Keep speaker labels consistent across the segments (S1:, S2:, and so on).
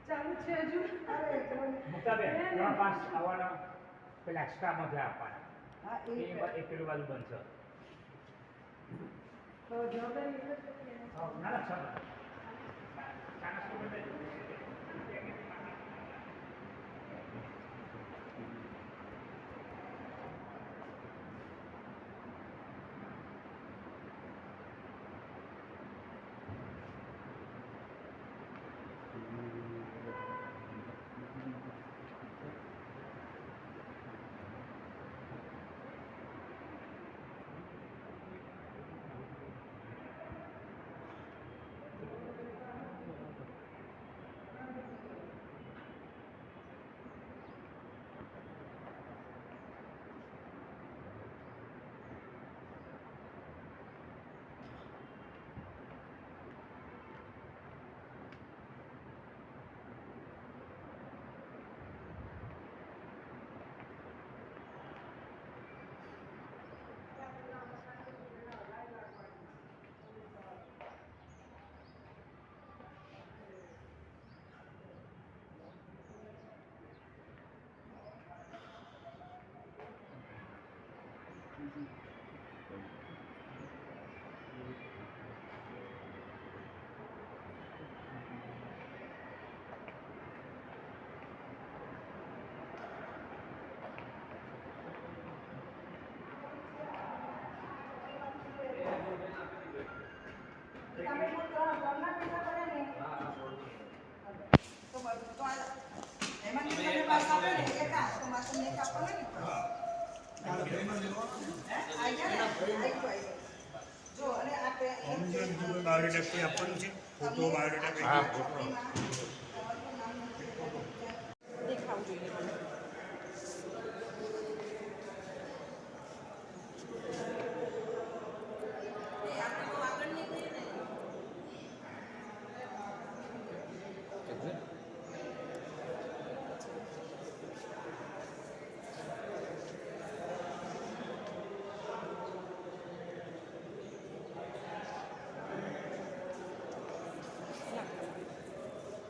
S1: ચાલુ છે હજુ.
S2: મુક્તાબેન 3-5 આવવાના પેલા એક્સ્ટ્રા મધલા આપવાના.
S1: હા
S2: એ પેલું બાજુ બનશે.
S1: તો જવાબદારી એટલે
S2: ના ચાલો ચાના સ્ટુડન્ટ
S3: બાયોડેટા આપવાનું છે ફોટો બાયોડેટા
S2: હા ફોટો
S1: દેખાવું જોઈએ મને.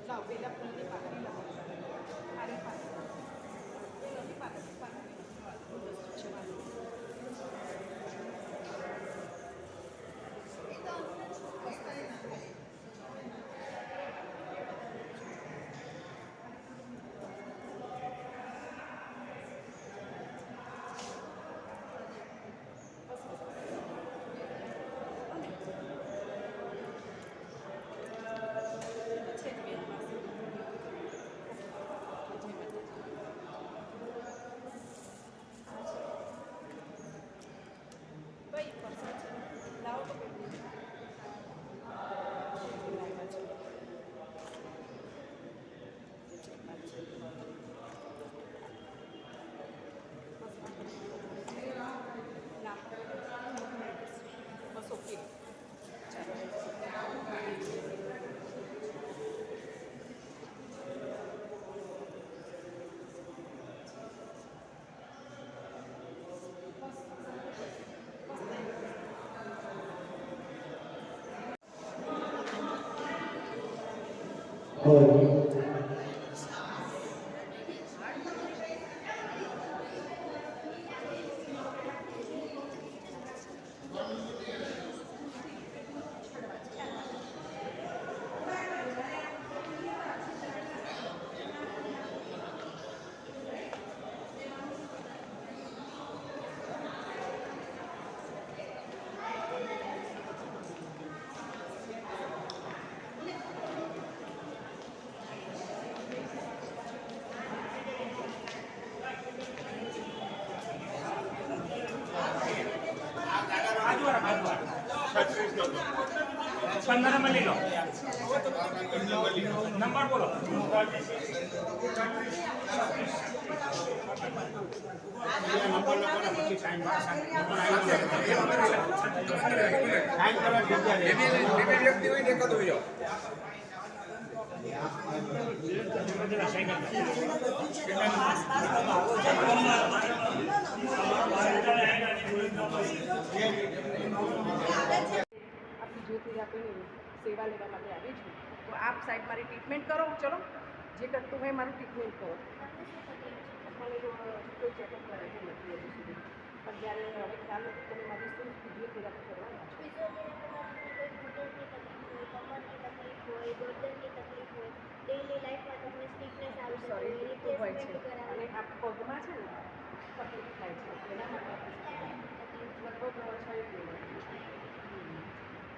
S1: લાવ પેલા ફૂલની પાકડી લાવો. આની પાકડી પેલાની પાકડી બસ ઓકે.
S2: पंद्रह में ले लो नंबर बोलो
S1: આપની જ્યોતિ આપીને સેવા લેવા માટે આવી છું, તો આપ સાહેબ મારી ટ્રીટમેન્ટ કરો. ચલો જે કરતું હોય મારું ટ્રીટમેન્ટ કરો.
S4: તમને શું તકલીફ છે?
S1: મને કોઈ ચેકઅપ કરાવ્યું નથી હજુ સુધી, પણ જ્યારે હવે ખ્યાલ નથી તમે મારી શું ફિઝિયોથેરાપી કરવાના છો.
S4: ફિઝિયોથેરાપીમાં તમને કોઈ ઘૂંટણની તકલીફ હોય, કમરની તકલીફ હોય, ગરદનની તકલીફ હોય, ડેઈલી લાઈફમાં તમને સ્ટીફનેસ આવી શકે
S1: સોરી
S4: હોય,
S1: તો હોય છે
S4: રિપ્લેસમેન્ટ
S1: અને
S4: કરાવવાની
S1: આ પગમાં છે ને તકલીફ થાય છે એના માટે
S4: તકલીફ,
S1: લગભગ 6 મહિના.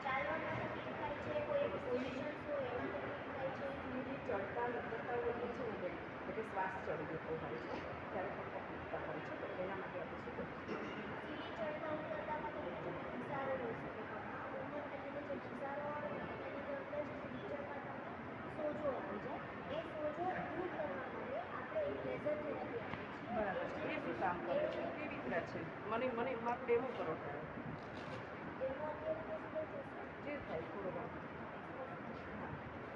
S4: ચાલવામાં તકલીફ થાય છે, કોઈ એવી પોઝિશન્સ હોય એમાં તકલીફ થાય છે.
S1: સીધી ચડતા લગતા વખતે છે ને બેન એટલે શ્વાસ ચડી જતો હોય છે ત્યારે પણ તકલીફતા હોય છે તો એના માટે આપણે શું કરીશું.
S4: સીડી ચડતા ઉતરતામાં તમને જે ઘસારો હોય શકે પગમાં, ઉંમરને લીધે જે ઘસારો આવે ને એને લીધે અંદર જે સીડી ચડતા તમને સોજો આવી જાય. એ સોજો દૂર કરવા માટે આપણે એક લેઝર થેરાપી આપીએ છીએ.
S1: બરાબર છે એ શું કામ કરે છે કેવી રીતના છે મને મારું ડેમો કરો
S4: એનો અત્યારે પોસિબલ થશે.
S1: જે થાય થોડો ઘણો.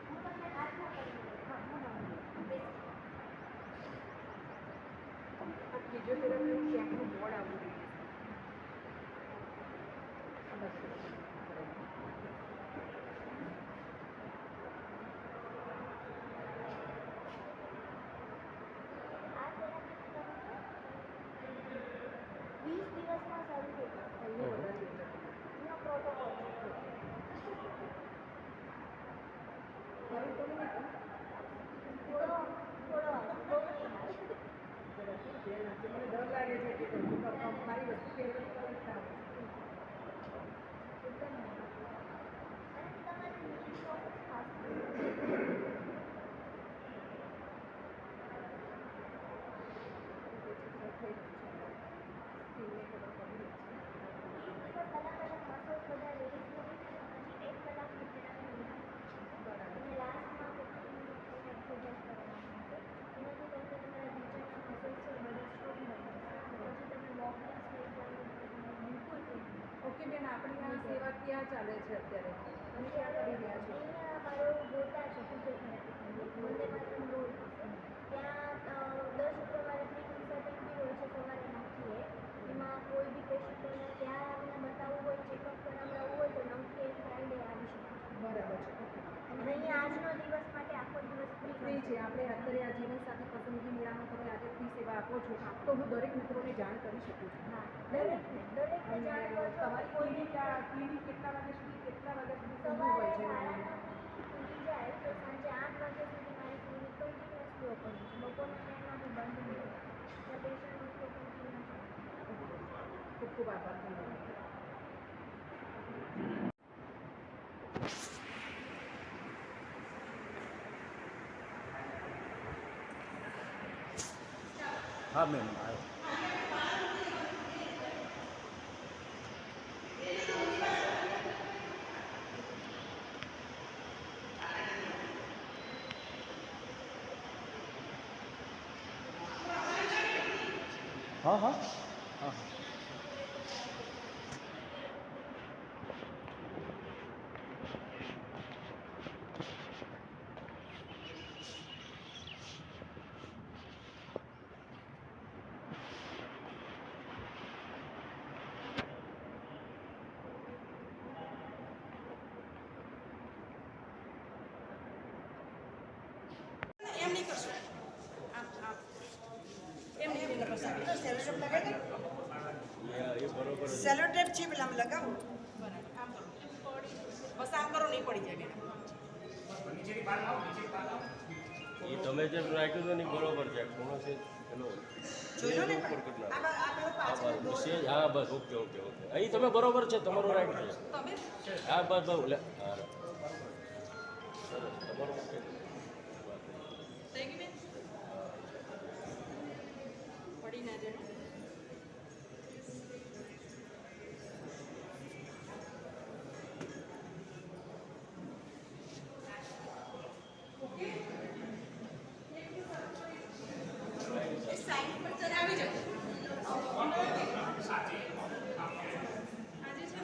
S4: હું તમને હાથમાં કરી દઉં.
S1: આ ફિઝિયોથેરાપીનું ક્યાંકનું બોર્ડ આવવું જોઈએ.
S4: આ થેરાપી તમને 20 દિવસમાં સારું થઈ જશે. એનો પ્રોટોકોલ છે. થોડો થોડો બહુ નહીં આવે.
S1: મને ડર લાગે છે કે મારી વસ્તુ ફેરવી કરતા
S4: એકદમ નહીં. અને તમારે નીચે ફોકસ ખાસ
S1: ઓકે બેન આપણી આ સેવા ક્યાં ચાલે છે અત્યારે અને ક્યાં કરી રહ્યા છો.
S4: મારો ગોતા છે ફિઝિયોથેરાપી વંદે માતરમ રોડ ત્યાં દર શુક્રવારે ફ્રી કન્સલ્ટન્ટ બી હોય છે સવારે 9 થી 1. એમાં કોઈ બી પેશન્ટોને ત્યાં આવીને બતાવવું હોય, ચેકઅપ કરાવડાવવું હોય તો 9 થી 1 ફ્રાઈડે આવી શકે.
S1: બરાબર છે
S4: અને અહીંયા આજનો દિવસ માટે આખો દિવસ
S1: ફ્રી છે આપણે અત્યારે આ જીવનસાથી પસંદગી મેળામાં તમે આજે ફ્રી સેવા આપો છો તો હું દરેક મિત્રોને જાણ કરી શકું છું.
S4: હા દરેકને જાણ કરજો.
S1: તમારી ક્લિનિક કેટલા વાગ્યા સુધી ખુલ્લું
S4: સવારે
S1: હોય છે.
S4: 8 ખુલી જાય તો સાંજે 8 વાગ્યા સુધી મારી ક્લિનિક કન્ટિન્યુઅસલી ઓપન છે. બપોરના ટાઈમમાં હું બંધ નહીં હોય. ત્યાં પેશન્ટ લોકો કન્ટિન્યુ છે.
S1: ખૂબ ખૂબ આભાર તમારો.
S3: હા મેમ આવ્યો. હા હા હા હા
S1: એમ નહીં કરશો એમ નહીં
S5: સેલો ટેપ છે પેલા લગાવો.
S1: બરાબર આમ કરો બસ આમ કરો નહીં પડી જાય બેન.
S2: નીચેની બાર આવો નીચેની બાર આવો.
S6: એ તમે જે રાખ્યું છે ને એ બરોબર છે ખૂણો છે પેલો
S5: જોઈ લો ને
S6: ઉપર કરી નાખો.
S5: આ પેલો
S6: હા
S5: પાછળ
S6: બસ બસ હા બસ ઓકે ઓકે ઓકે અહીં તમે બરોબર છે તમારું રાખ્યું છે
S1: તમે
S6: હા બસ બસ લે હા સરસ તમારું ઓકે
S1: થઈ ગઈ બેન પડી ના જાય.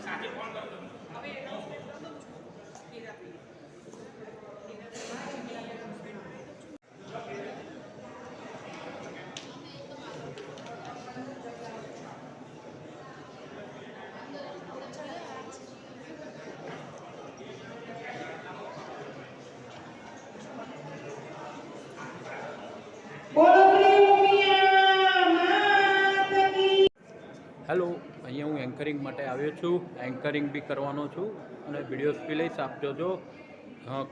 S2: સાથે ફોન કરો તમે.
S1: હવે એનાઉન્સમેન્ટ કરી દઉં છું થેરાપી.
S7: એન્કરિંગ માટે આવ્યો છું. એન્કરિંગ બી કરવાનો છું અને વિડીયોઝ બી લઈશ. આપ જોજો.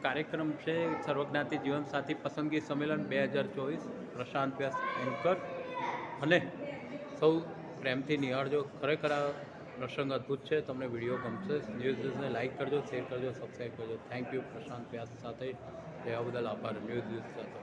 S7: કાર્યક્રમ છે સર્વજ્ઞાતિ જીવનસાથી પસંદગી સંમેલન 2024. પ્રશાંત વ્યાસ એન્કર. અને સૌ પ્રેમથી નિહાળજો. ખરેખર આ પ્રસંગ અદ્ભુત છે. તમને વિડીયો ગમશે. ન્યૂઝને લાઇક કરજો, શેર કરજો, સબસ્ક્રાઈબ કરજો. Thank you. પ્રશાંત વ્યાસ સાથે રહેવા બદલ આભાર. ન્યૂઝ સાથે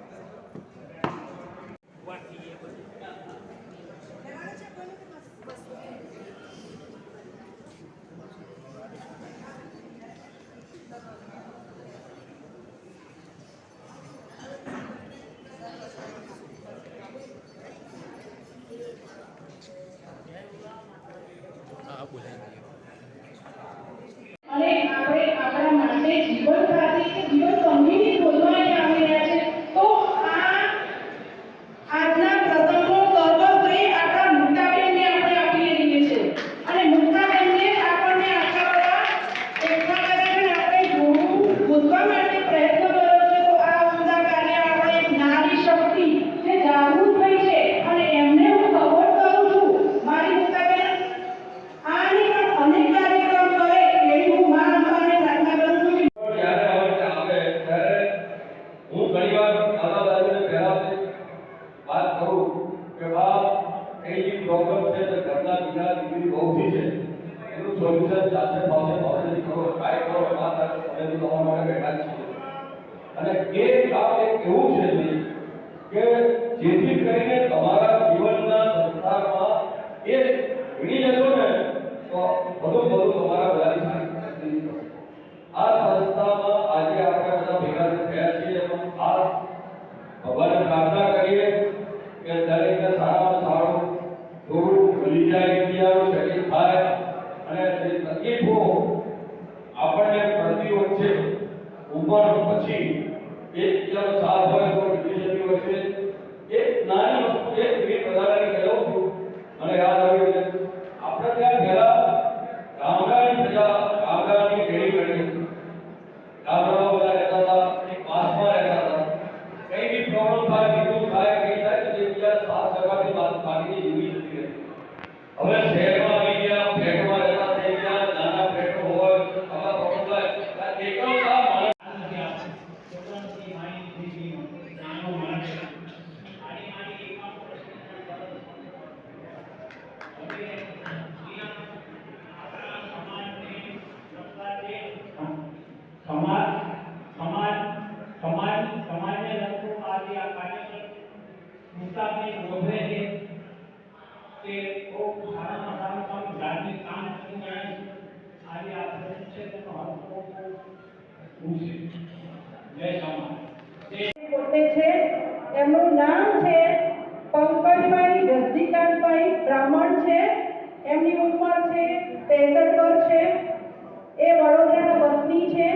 S8: અને આપણે આપણા માટે જીવન સાથી કે જીવન સંગીની શોધવા આવી રહ્યા છે. તો આજના પ્રસંગો સર્વશ્રેય આપણા મુક્તાબેનને આપણે આપી રહીએ છીએ અને મુક્તાબેનને આપણને આટલા બધા એકઠા કરીને આપણે શોધવા માટે પ્રયત્ન કર્યો છે. તો આ ઉમદા કાર્ય આપણે એક નારી શક્તિ જે જાગૃત થઈ છે અને એમને હું સપોર્ટ કરું છું. મારી મુક્તાબેન આની પણ અનેક કાર્યક્રમ કરે એવી હું મા અંબાને પ્રાર્થના કરું છું.
S9: જ્યારે આવે ત્યારે હું ઘણીવાર દાદા દાદીને પહેલાથી વાત કરું કે બા કઈ બી પ્રોબ્લેમ છે તો ઘરના બીજા દીકરી બહુથી છે એનું સોલ્યુશન સાથે ભાવથી કરો ટ્રાય કરો વાત અમે તમારા માટે બેઠા છીએ. અને એ કામ એક એવું છે કે જેથી કરીને તમારા જીવનના સંસારમાં એ ભીડી જશો ને તો બધું તમારા બધાની સારી થશે. આ સંસ્થામાં આજે આપણે બધા ભેગા થયા છીએ એમાં ખાસ ભગવાનને પ્રાર્થના કરીએ કે દરેકને સારામાં સારું થોડું ભૂલી જાય ઇતિહાસ શરીર થાય અને જે તકલીફો આપણને પડતી હોય છે ઉપર પછી એકબીજાનો સાથ હોય તો નીકળી જતી હોય છે. એક નાની વસ્તુ એક મિનિટ વધારાની કહું છું અને યાદ આવ્યું કે આપણે ત્યાં પહેલા ગામડાની પ્રજા ગામડાની પેઢી કરી ગામડામાં બધા રહેતા હતા એક પાસમાં રહેતા હતા. કઈ બી પ્રોબ્લેમ થાય બીજું થાય કઈ થાય તો એકબીજા સાથ સગાથી વાત પાડીને જીવી જતી હતી. હવે શહેરમાં આવી ગયા ફ્લેટમાં રહેતા થઈ ગયા નાના ફ્લેટો હોય આવા પ્રોબ્લેમ થાય એકલતા
S8: સમાજને લગતું આજે આ કાર્યક્રમ મુક્તાબેન ગોધરે છે કે બહુ સારામાં સારું કામ ધાર્મિક કામ કરી રહ્યા છે. આજે આ પ્રસંગ છે તેનો હક હું છે. જય સમાજ. પોતે છે એમનું નામ છે પંકજભાઈ રજનીકાંતભાઈ બ્રાહ્મણ છે. એમની ઉંમર છે 63 વર્ષ છે. એ વડોદરાના વતની છે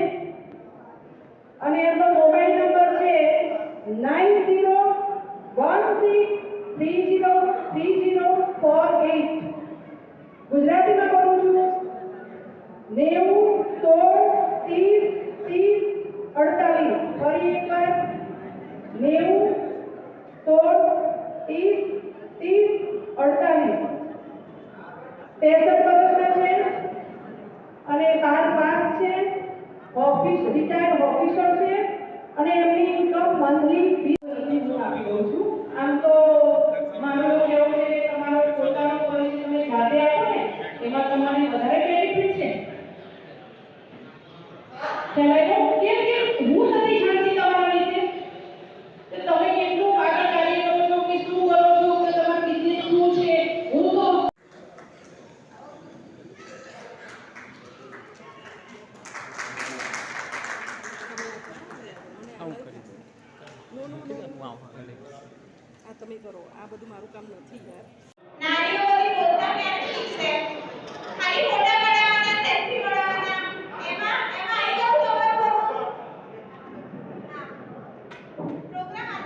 S8: અને એમનો મોબાઈલ નંબર છે 9016303048. ગુજરાતીમાં બોલું છું 9016303048. ફરી એકવાર 9016303048. 63 વર્ષના છે અને 12 પાસ છે. રિટાયર્ડ ઓફિસર છે અને એમની ઇન્કમ મંથલી 20 આપી દઉં છું. આમ તો મારો કેવું છે કે તમારો પોતાનો પરિચય તમે જાતે આપો ને એમાં તમારે વધારે બેનિફિટ છે. ચાલો કેમ હું નથી જાણતી તમારા વિશે કે તમે કેટલું આગળ કાર્ય કરો છો કે શું કરો છો કે તમારો બિઝનેસ શું છે. હું તો
S1: આ તમે કરો. આ બધું મારું કામ નથી યાર.
S4: નારીઓની પોતા ઠીક છે ખાલી ફોટા પડાવવાના સેલ્ફી પડાવવાના એમાં આવી જાવ કવર કરો. પ્રોગ્રામ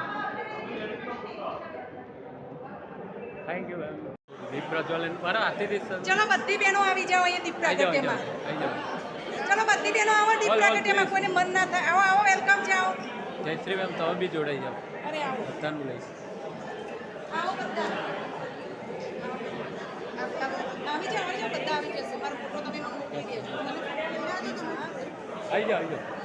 S4: આજનો સરસનો
S7: થેન્ક યુ મેમ. દીપ પ્રજ્વલન પર આથી
S5: ચલો બધી બહેનો આવી જાઓ અહીંયા દીપ પ્રાગટ્યમાં. ચલો બધી બહેનો આવો દીપ પ્રાગટ્યમાં. કોઈને મન ના થાય આવો આવો વેલકમ છે. આવો
S7: જયશ્રી મેમ તમે બી જોડાઈ જાઓ.
S5: અરે આવો
S7: બધાનું લઈશ.
S5: આવો બધા
S7: આવી જાઓ